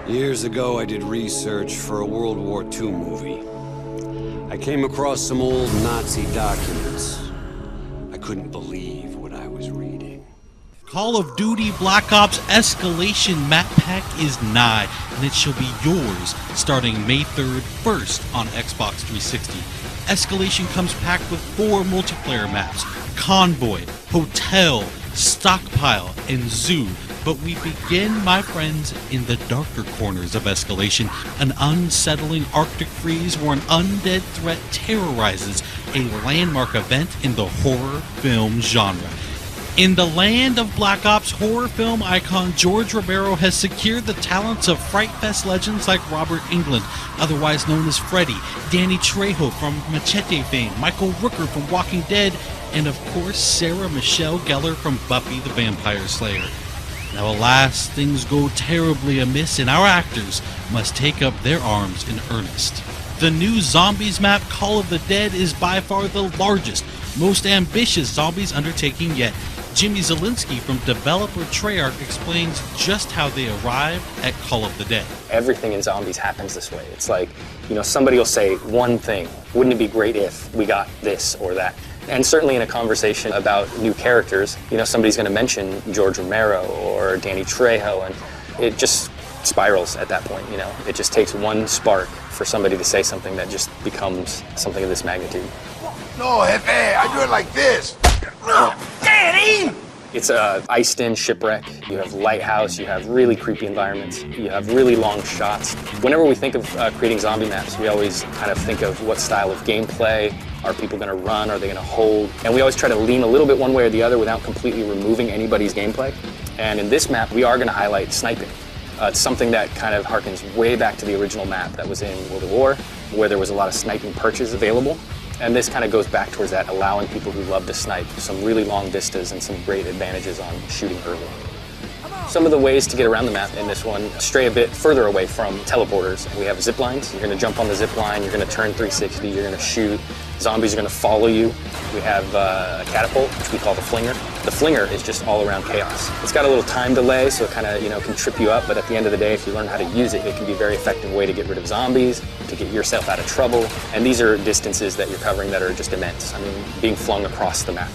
Years ago, I did research for a World War II movie. I came across some old Nazi documents. I couldn't believe what I was reading. Call of Duty Black Ops Escalation map pack is nigh, and it shall be yours starting May 3rd, first on Xbox 360. Escalation comes packed with 4 multiplayer maps: Convoy, Hotel, Stockpile, and Zoo. But we begin, my friends, in the darker corners of Escalation, an unsettling Arctic freeze where an undead threat terrorizes a landmark event in the horror film genre. In the land of Black Ops, horror film icon George Romero has secured the talents of Fright Fest legends like Robert Englund, otherwise known as Freddy, Danny Trejo from Machete fame, Michael Rooker from Walking Dead, and of course Sarah Michelle Gellar from Buffy the Vampire Slayer. Now alas, things go terribly amiss and our actors must take up their arms in earnest. The new Zombies map, Call of the Dead, is by far the largest, most ambitious Zombies undertaking yet. Jimmy Zielinski from developer Treyarch explains just how they arrived at Call of the Dead. Everything in Zombies happens this way. It's like, somebody will say one thing. Wouldn't it be great if we got this or that? And certainly in a conversation about new characters, somebody's going to mention George Romero or Danny Trejo, and it just spirals at that point. It just takes one spark for somebody to say something that just becomes something of this magnitude. No, Jefe, I do it like this. Daddy! It's a iced-in shipwreck. You have lighthouse, you have really creepy environments, you have really long shots. Whenever we think of creating zombie maps, we always kind of think of what style of gameplay. Are people going to run? Are they going to hold? And we always try to lean a little bit one way or the other without completely removing anybody's gameplay. And in this map, we are going to highlight sniping. It's something that kind of harkens way back to the original map that was in World at War, where there was a lot of sniping perches available. And this kind of goes back towards that, allowing people who love to snipe some really long vistas and some great advantages on shooting early. Some of the ways to get around the map in this one stray a bit further away from teleporters. We have zip lines. You're going to jump on the zip line, you're going to turn 360, you're going to shoot. Zombies are going to follow you. We have a catapult, which we call the flinger. The flinger is just all around chaos. It's got a little time delay, so it kind of can trip you up, but at the end of the day, if you learn how to use it, it can be a very effective way to get rid of zombies, to get yourself out of trouble. And these are distances that you're covering that are just immense. I mean, being flung across the map.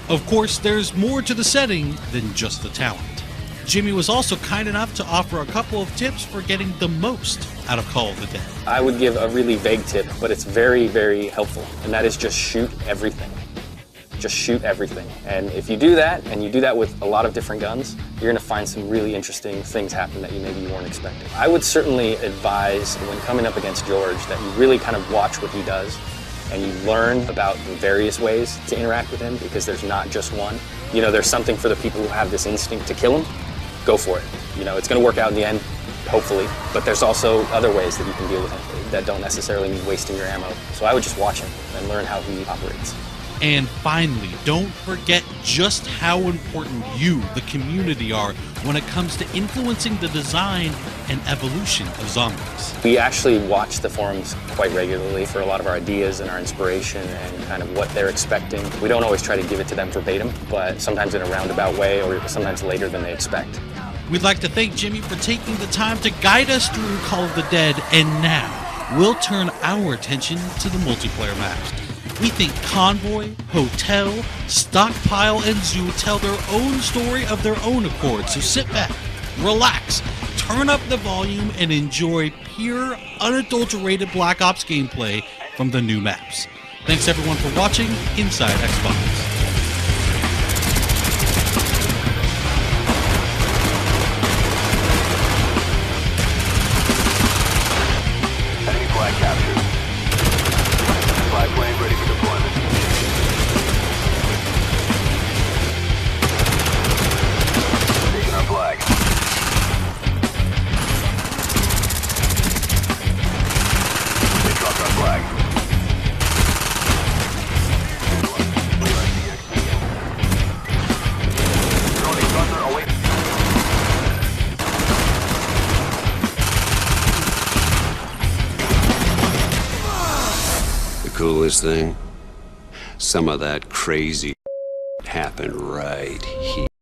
Of course, there's more to the setting than just the talent. Jimmy was also kind enough to offer a couple of tips for getting the most out of Call of the Dead. I would give a really vague tip, but it's very, very helpful, and that is just shoot everything. Just shoot everything. And if you do that, and you do that with a lot of different guns, you're going to find some really interesting things happen that maybe you weren't expecting. I would certainly advise, when coming up against George, that you really kind of watch what he does, and you learn about the various ways to interact with him, because there's not just one. There's something for the people who have this instinct to kill him. Go for it. It's going to work out in the end, hopefully, but there's also other ways that you can deal with him that don't necessarily mean wasting your ammo. So I would just watch him and learn how he operates. And finally, don't forget just how important you, the community, are when it comes to influencing the design and evolution of zombies. We actually watch the forums quite regularly for a lot of our ideas and our inspiration and kind of what they're expecting. We don't always try to give it to them verbatim, but sometimes in a roundabout way or sometimes later than they expect. We'd like to thank Jimmy for taking the time to guide us through Call of the Dead, and now we'll turn our attention to the multiplayer maps. We think Convoy, Hotel, Stockpile, and Zoo tell their own story of their own accord, so sit back, relax, turn up the volume, and enjoy pure, unadulterated Black Ops gameplay from the new maps. Thanks everyone for watching Inside Xbox. Coolest thing, some of that crazy happened right here.